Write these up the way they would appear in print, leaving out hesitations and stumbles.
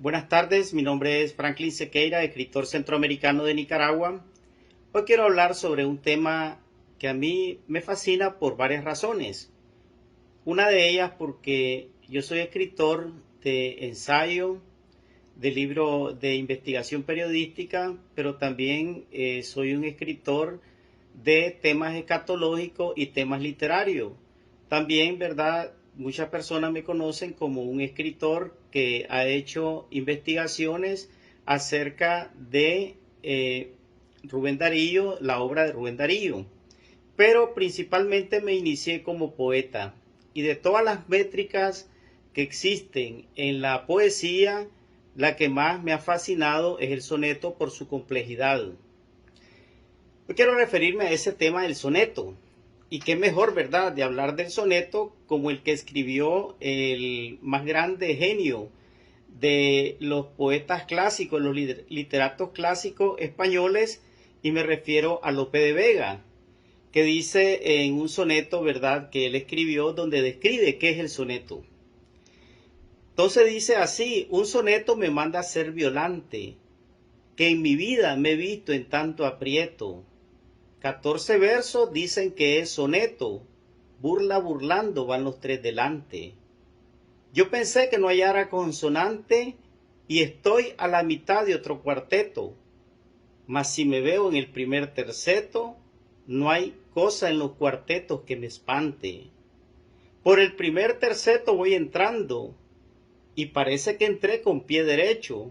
Buenas tardes, mi nombre es Franklin Sequeira, escritor centroamericano de Nicaragua. Hoy quiero hablar sobre un tema que a mí me fascina por varias razones. Una de ellas porque yo soy escritor de ensayo, de libro de investigación periodística, pero también soy un escritor de temas escatológicos y temas literarios. También, ¿verdad? Muchas personas me conocen como un escritor que ha hecho investigaciones acerca de Rubén Darío, la obra de Rubén Darío. Pero principalmente me inicié como poeta. Y de todas las métricas que existen en la poesía, la que más me ha fascinado es el soneto por su complejidad. Yo quiero referirme a ese tema del soneto. Y qué mejor, ¿verdad?, de hablar del soneto como el que escribió el más grande genio de los poetas clásicos, los literatos clásicos españoles, y me refiero a Lope de Vega, que dice en un soneto, ¿verdad?, que él escribió donde describe qué es el soneto. Entonces dice así: un soneto me manda a ser violante, que en mi vida me he visto en tanto aprieto. 14 versos dicen que es soneto, burla burlando van los tres delante. Yo pensé que no hallara consonante y estoy a la mitad de otro cuarteto, mas si me veo en el primer terceto, no hay cosa en los cuartetos que me espante. Por el primer terceto voy entrando y parece que entré con pie derecho,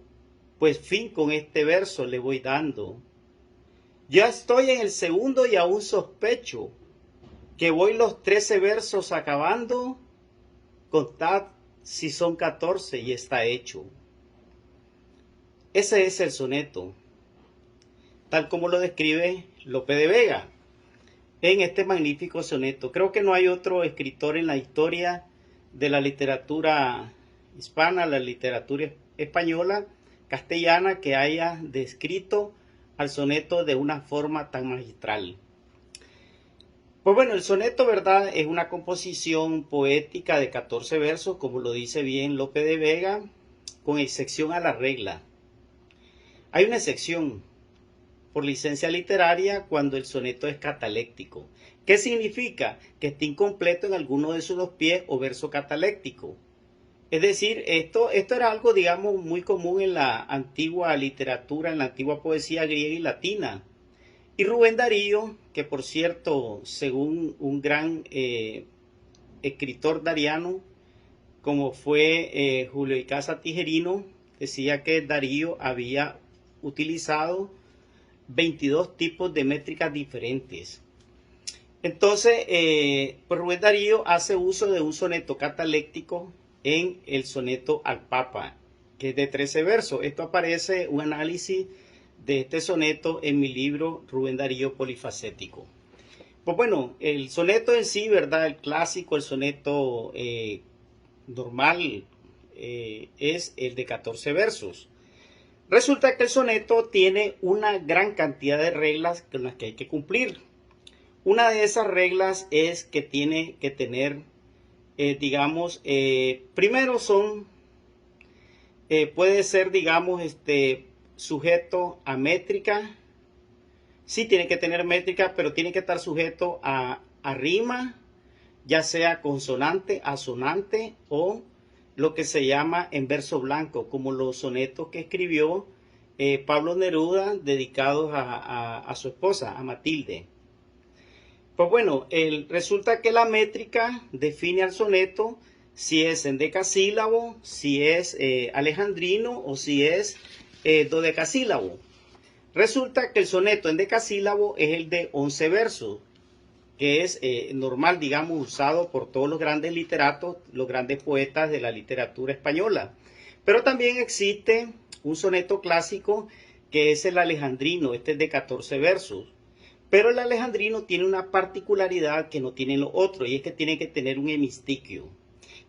pues fin con este verso le voy dando. Ya estoy en el segundo y aún sospecho que voy los 13 versos acabando. Contad si son 14 y está hecho. Ese es el soneto, tal como lo describe Lope de Vega en este magnífico soneto. Creo que no hay otro escritor en la historia de la literatura hispana, la literatura española, castellana, que haya descrito al soneto de una forma tan magistral. Pues bueno, el soneto, ¿verdad?, es una composición poética de 14 versos, como lo dice bien Lope de Vega, con excepción a la regla. Hay una excepción por licencia literaria cuando el soneto es cataléctico. ¿Qué significa? Que está incompleto en alguno de sus dos pies o verso cataléctico. Es decir, esto era algo, digamos, muy común en la antigua literatura, en la antigua poesía griega y latina. Y Rubén Darío, que por cierto, según un gran escritor dariano, como fue Julio Icaza Tijerino, decía que Darío había utilizado 22 tipos de métricas diferentes. Entonces, pues Rubén Darío hace uso de un soneto cataléctico en el soneto al Papa, que es de 13 versos. Esto aparece un análisis de este soneto en mi libro Rubén Darío Polifacético. Pues bueno, el soneto en sí, ¿verdad? El clásico, el soneto normal, es el de 14 versos. Resulta que el soneto tiene una gran cantidad de reglas con las que hay que cumplir. Una de esas reglas es que tiene que tener, digamos, primero puede ser, digamos, sujeto a métrica. Sí tiene que tener métrica, pero tiene que estar sujeto a rima, ya sea consonante, asonante o lo que se llama en verso blanco, como los sonetos que escribió Pablo Neruda dedicados a su esposa, a Matilde. Pues bueno, resulta que la métrica define al soneto si es en decasílabo, si es alejandrino o si es dodecasílabo. Resulta que el soneto en decasílabo es el de 11 versos, que es normal, digamos, usado por todos los grandes literatos, los grandes poetas de la literatura española. Pero también existe un soneto clásico que es el alejandrino, este es de 14 versos. Pero el alejandrino tiene una particularidad que no tienen los otros, y es que tiene que tener un hemistiquio.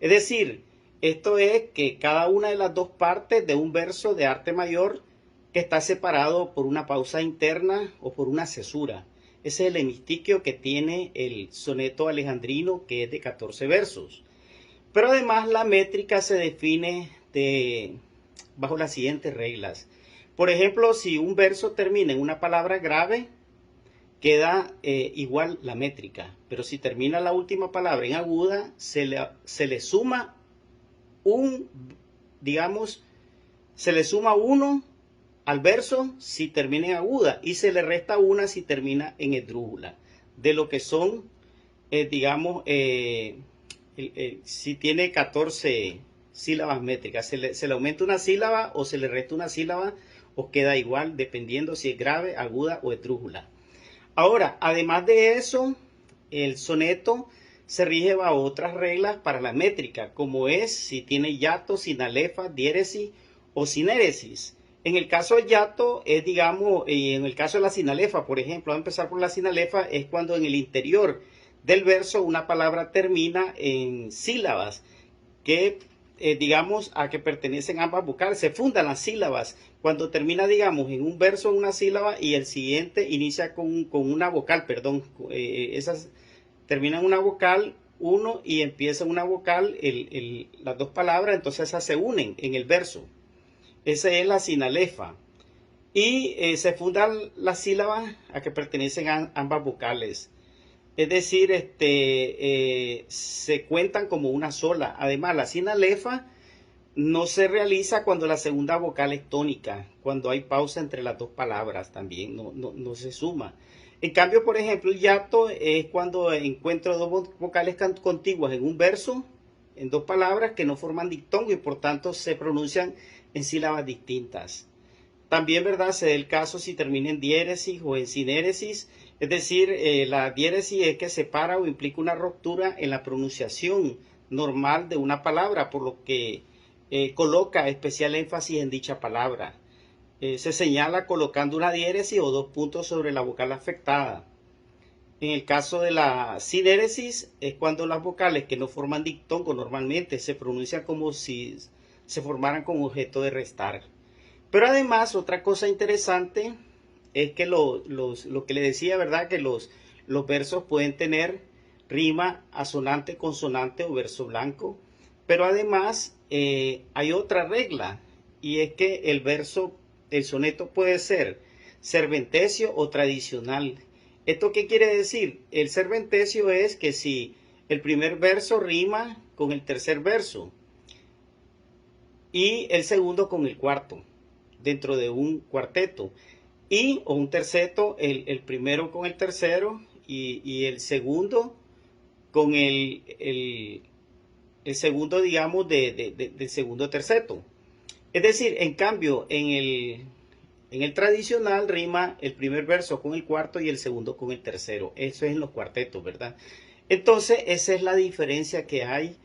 Es decir, esto es que cada una de las dos partes de un verso de arte mayor que está separado por una pausa interna o por una cesura. Ese es el hemistiquio que tiene el soneto alejandrino, que es de 14 versos. Pero además la métrica se define bajo las siguientes reglas. Por ejemplo, si un verso termina en una palabra grave, queda igual la métrica. Pero si termina la última palabra en aguda, se le suma digamos, se le suma 1 al verso si termina en aguda y se le resta 1 si termina en esdrújula. De lo que son, digamos, si tiene 14 sílabas métricas, se le aumenta una sílaba o se le resta una sílaba o queda igual dependiendo si es grave, aguda o esdrújula. Ahora, además de eso, el soneto se rige bajo otras reglas para la métrica, como es si tiene hiato, sinalefa, diéresis o sinéresis. En el caso del hiato es, digamos, en el caso de la sinalefa, por ejemplo, vamos a empezar por la sinalefa, es cuando en el interior del verso una palabra termina en sílabas que, digamos, a que pertenecen ambas vocales. Se fundan las sílabas cuando termina, digamos, en un verso una sílaba y el siguiente inicia con una vocal, perdón, esas terminan una vocal, uno, y empieza una vocal, las dos palabras, entonces esas se unen en el verso. Esa es la sinalefa. Y se fundan las sílabas a que pertenecen a ambas vocales. Es decir, se cuentan como una sola. Además, la sinalefa no se realiza cuando la segunda vocal es tónica, cuando hay pausa entre las dos palabras también, no se suma. En cambio, por ejemplo, el hiato es cuando encuentro dos vocales contiguas en un verso, en dos palabras que no forman diptongo y por tanto se pronuncian en sílabas distintas. También, ¿verdad? Se da el caso si termina en diéresis o en sinéresis, es decir, la diéresis es que separa o implica una ruptura en la pronunciación normal de una palabra, por lo que coloca especial énfasis en dicha palabra. Se señala colocando una diéresis o dos puntos sobre la vocal afectada. En el caso de la sinéresis es cuando las vocales que no forman diptongo normalmente se pronuncian como si se formaran con objeto de restar. Pero además, otra cosa interesante es que lo que le decía, ¿verdad? Que los versos pueden tener rima asonante, consonante o verso blanco. Pero además hay otra regla y es que el soneto puede ser serventecio o tradicional. ¿Esto qué quiere decir? El serventecio es que si el primer verso rima con el tercer verso y el segundo con el cuarto dentro de un cuarteto o un terceto, el primero con el tercero y el segundo con el segundo, digamos, del segundo terceto. Es decir, en cambio, en el tradicional rima el primer verso con el cuarto y el segundo con el tercero. Eso es en los cuartetos, ¿verdad? Entonces, esa es la diferencia que hay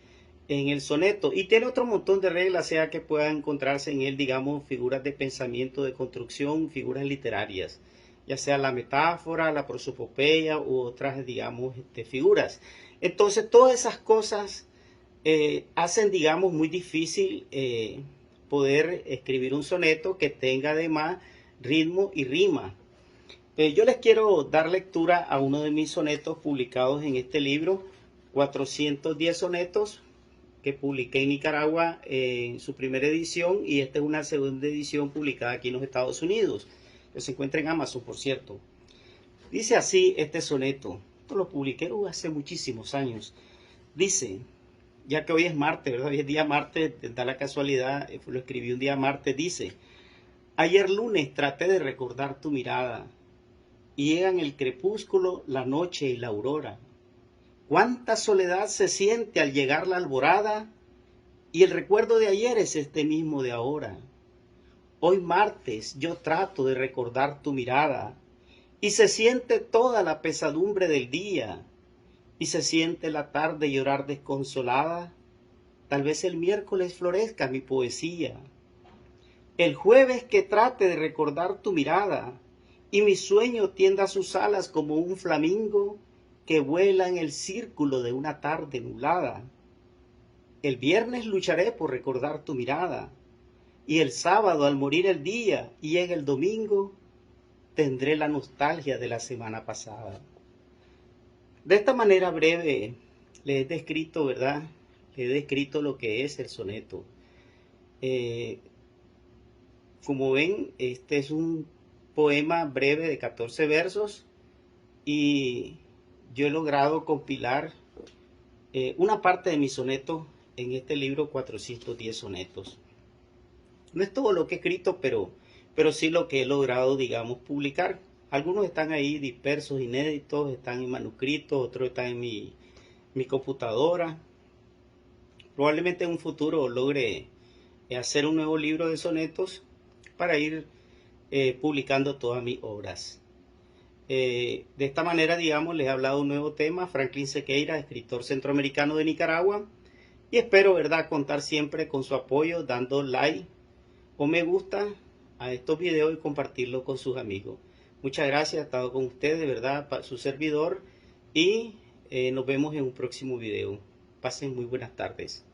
en el soneto. Y tiene otro montón de reglas, sea que puedan encontrarse en él, digamos, figuras de pensamiento, de construcción, figuras literarias, ya sea la metáfora, la prosopopeya u otras, digamos, figuras. Entonces, todas esas cosas hacen, digamos, muy difícil poder escribir un soneto que tenga además ritmo y rima. Yo les quiero dar lectura a uno de mis sonetos publicados en este libro, 410 sonetos, que publiqué en Nicaragua en su primera edición, y esta es una segunda edición publicada aquí en los Estados Unidos, que se encuentra en Amazon, por cierto. Dice así este soneto, esto lo publiqué hace muchísimos años. Dice, ya que hoy es martes, ¿verdad? Hoy es día martes, da la casualidad, lo escribí un día martes, dice, ayer lunes traté de recordar tu mirada, y llegan el crepúsculo, la noche y la aurora. Cuánta soledad se siente al llegar la alborada, y el recuerdo de ayer es este mismo de ahora. Hoy martes yo trato de recordar tu mirada, y se siente toda la pesadumbre del día, y se siente la tarde llorar desconsolada. Tal vez el miércoles florezca mi poesía. El jueves que trate de recordar tu mirada, y mi sueño tienda sus alas como un flamingo que vuela en el círculo de una tarde nublada. El viernes lucharé por recordar tu mirada, y el sábado al morir el día y en el domingo tendré la nostalgia de la semana pasada. De esta manera breve le he descrito, ¿verdad? Le he descrito lo que es el soneto. Como ven, este es un poema breve de 14 versos y yo he logrado compilar una parte de mi soneto en este libro, 410 sonetos. No es todo lo que he escrito, pero sí lo que he logrado, digamos, publicar. Algunos están ahí dispersos, inéditos, están en manuscritos, otros están en mi computadora. Probablemente en un futuro logre hacer un nuevo libro de sonetos para ir publicando todas mis obras. De esta manera, digamos, les he hablado de un nuevo tema, Franklin Sequeira, escritor centroamericano de Nicaragua, y espero, ¿verdad?, contar siempre con su apoyo, dando like o me gusta a estos videos y compartirlo con sus amigos. Muchas gracias, he estado con ustedes, ¿verdad?, su servidor, y nos vemos en un próximo video. Pasen muy buenas tardes.